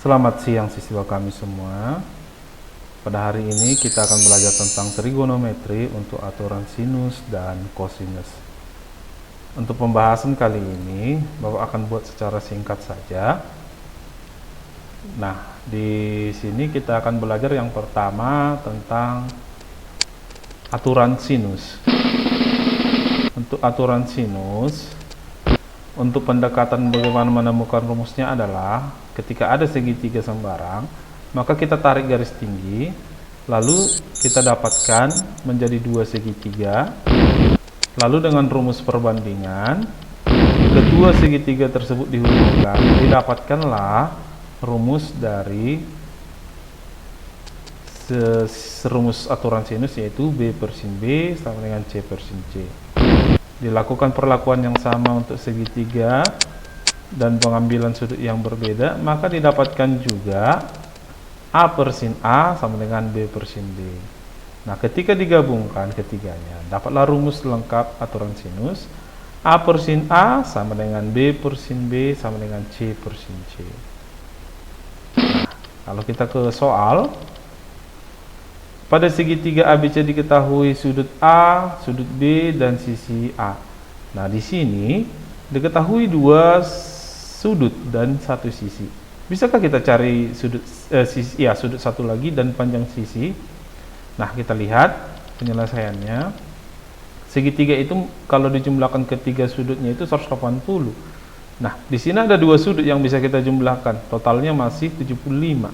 Selamat siang siswa kami semua. Pada hari ini kita akan belajar tentang trigonometri untuk aturan sinus dan kosinus. Untuk pembahasan kali ini, Bapak akan buat secara singkat saja. Nah, di sini kita akan belajar yang pertama tentang aturan sinus. Untuk aturan sinus, untuk pendekatan bagaimana menemukan rumusnya adalah ketika ada segitiga sembarang, maka kita tarik garis tinggi, lalu kita dapatkan menjadi dua segitiga, lalu dengan rumus perbandingan, kedua segitiga tersebut dihubungkan, didapatkanlah rumus dari rumus aturan sinus, yaitu B per sin B sama dengan C per sin C. Dilakukan perlakuan yang sama untuk segitiga dan pengambilan sudut yang berbeda, maka didapatkan juga A per sin A sama dengan B per sin B. Nah, ketika digabungkan ketiganya, dapatlah rumus lengkap aturan sinus. A per sin A sama dengan B per sin B sama dengan C per sin C. Nah, kalau kita ke soal, pada segitiga ABC diketahui sudut A, sudut B, dan sisi A. Nah, di sini diketahui dua sudut dan satu sisi. Bisakah kita cari sudut sudut satu lagi dan panjang sisi? Nah, kita lihat penyelesaiannya. Segitiga itu kalau dijumlahkan ketiga sudutnya itu 180. Nah, di sini ada dua sudut yang bisa kita jumlahkan. Totalnya masih 75.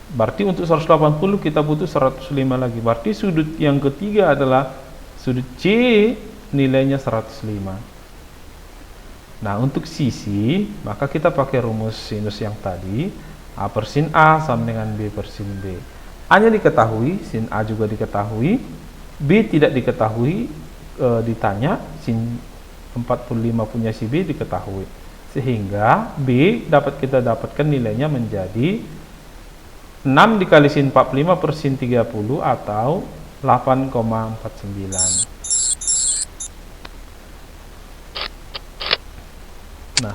Berarti untuk 180 kita butuh 105 lagi. Berarti sudut yang ketiga adalah sudut C, nilainya 105. Nah, untuk sisi, maka kita pakai rumus sinus yang tadi. A per sin A sama dengan B per sin B. A-nya diketahui, sin A juga diketahui. B tidak diketahui, ditanya, sin 45 punya si B diketahui. Sehingga B kita dapatkan nilainya menjadi 6 dikali sin 45 per sin 30 atau 8,49. Nah,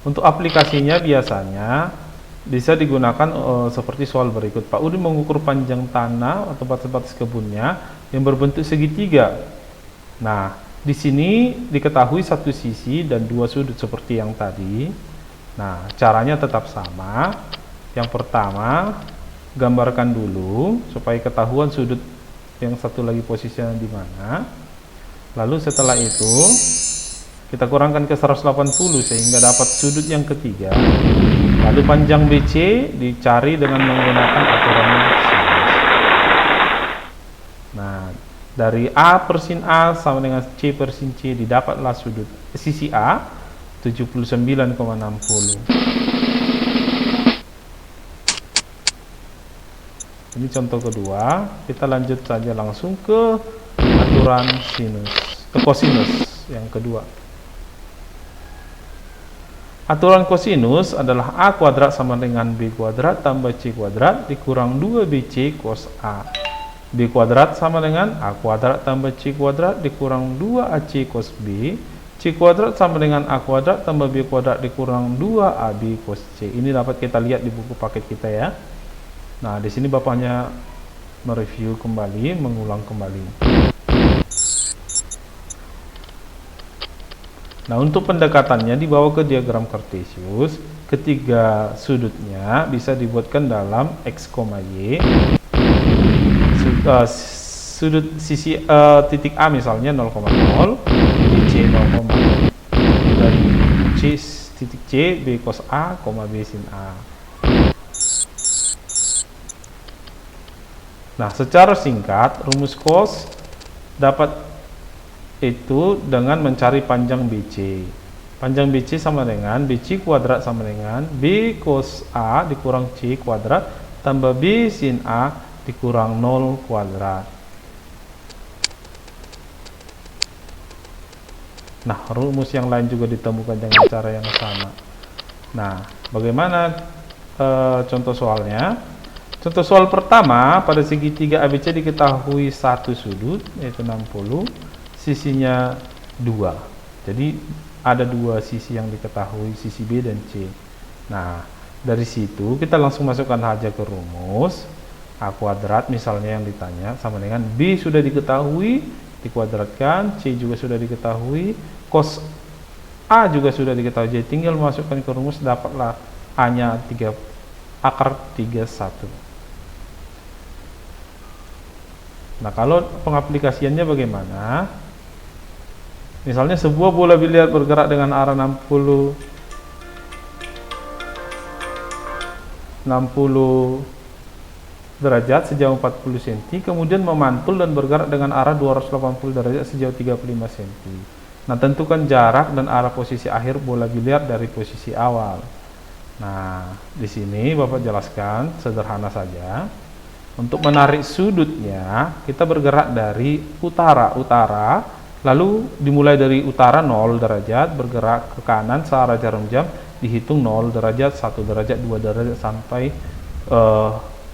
untuk aplikasinya biasanya bisa digunakan seperti soal berikut. Pak Udin mengukur panjang tanah atau batas-batas kebunnya yang berbentuk segitiga. Nah, di sini diketahui satu sisi dan dua sudut seperti yang tadi. Nah, caranya tetap sama. Yang pertama, gambarkan dulu supaya ketahuan sudut yang satu lagi posisinya di mana. Lalu setelah itu kita kurangkan ke 180 sehingga dapat sudut yang ketiga. Lalu panjang BC dicari dengan menggunakan aturan sinus. Nah, dari A per sin A sama dengan C per sin C didapatlah sudut sisi A 79,60. Ini contoh kedua. Kita lanjut saja langsung ke aturan sinus, kosinus yang kedua. Aturan kosinus adalah A kuadrat sama dengan B kuadrat tambah C kuadrat dikurang 2BC cos A. B kuadrat sama dengan A kuadrat tambah C kuadrat dikurang 2AC cos B. C kuadrat sama dengan A kuadrat tambah B kuadrat dikurang 2AB cos C. Ini dapat kita lihat di buku paket kita ya. Nah, di sini bapaknya mereview kembali, mengulang kembali. Nah, untuk pendekatannya dibawa ke diagram kartesius. Ketiga sudutnya bisa dibuatkan dalam X, Y. Sudut sisi titik A misalnya 0,0, di C 0,0, dan titik C B cos A, B sin A. Nah, secara singkat, rumus cos dapat itu dengan mencari panjang BC. Panjang BC sama dengan BC kuadrat sama dengan B cos A dikurang C kuadrat tambah B sin A dikurang 0 kuadrat. Nah, rumus yang lain juga ditemukan dengan cara yang sama. Nah, bagaimana contoh soalnya? Contoh soal pertama, pada segitiga ABC diketahui satu sudut, yaitu 60, sisinya 2. Jadi ada dua sisi yang diketahui, sisi B dan C. Nah, Dari situ kita langsung masukkan saja ke rumus. A kuadrat misalnya yang ditanya sama dengan B sudah diketahui, dikuadratkan, C juga sudah diketahui, cos A juga sudah diketahui, jadi tinggal masukkan ke rumus, dapatlah A-nya 3 akar 31. Nah, kalau pengaplikasiannya bagaimana? Misalnya sebuah bola biliar bergerak dengan arah 60 derajat sejauh 40 cm, kemudian memantul dan bergerak dengan arah 280 derajat sejauh 35 cm. Nah, tentukan jarak dan arah posisi akhir bola biliar dari posisi awal. Nah, di sini Bapak jelaskan sederhana saja. Untuk menarik sudutnya, kita bergerak dari utara, lalu dimulai dari utara 0 derajat, bergerak ke kanan searah jarum jam, dihitung 0 derajat, 1 derajat, 2 derajat, sampai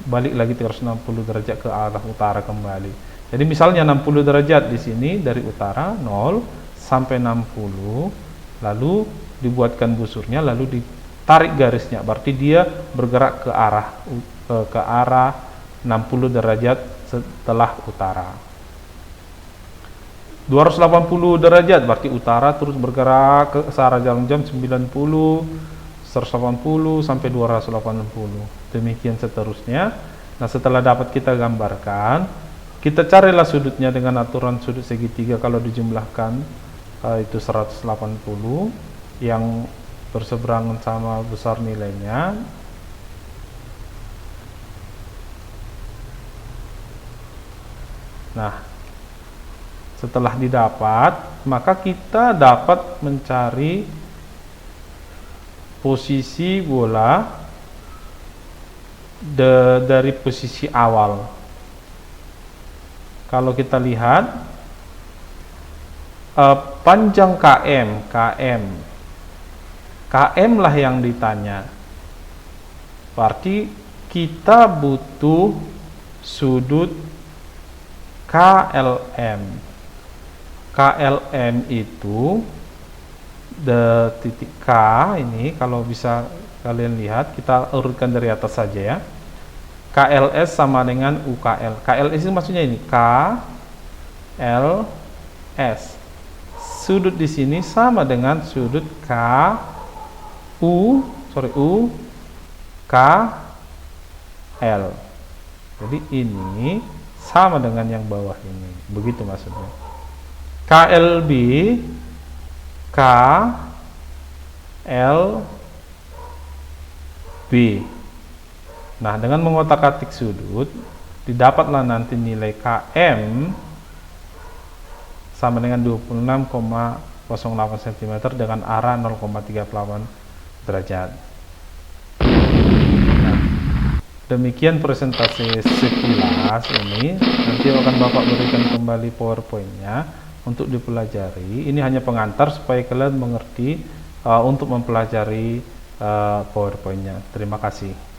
balik lagi 360 derajat ke arah utara kembali. Jadi misalnya 60 derajat di sini dari utara 0 sampai 60, lalu dibuatkan busurnya, lalu ditarik garisnya, berarti dia bergerak ke arah 60 derajat setelah utara. 280 derajat berarti utara, terus bergerak ke searah jarum jam 90, 180 sampai 280. Demikian seterusnya. Nah, setelah dapat kita gambarkan, kita carilah sudutnya dengan aturan sudut segitiga. Kalau dijumlahkan itu 180 yang berseberangan sama besar nilainya. Nah, setelah didapat, maka kita dapat mencari posisi bola dari posisi awal. Kalau kita lihat panjang km lah yang ditanya, berarti kita butuh sudut KLM itu titik K ini, kalau bisa kalian lihat, kita urutkan dari atas saja ya. KLS sama dengan UKL. KLS itu maksudnya ini KLS. Sudut di sini sama dengan sudut UKL. Jadi ini sama dengan yang bawah ini. Begitu maksudnya. KLB KLB. Nah, dengan mengotak-atik sudut, didapatlah nanti nilai KM sama dengan 26,08 cm dengan arah 0,38 derajat. Nah, demikian presentasi sekilas ini. Nanti akan Bapak berikan kembali PowerPoint-nya untuk dipelajari. Ini hanya pengantar supaya kalian mengerti untuk mempelajari PowerPoint-nya. Terima kasih.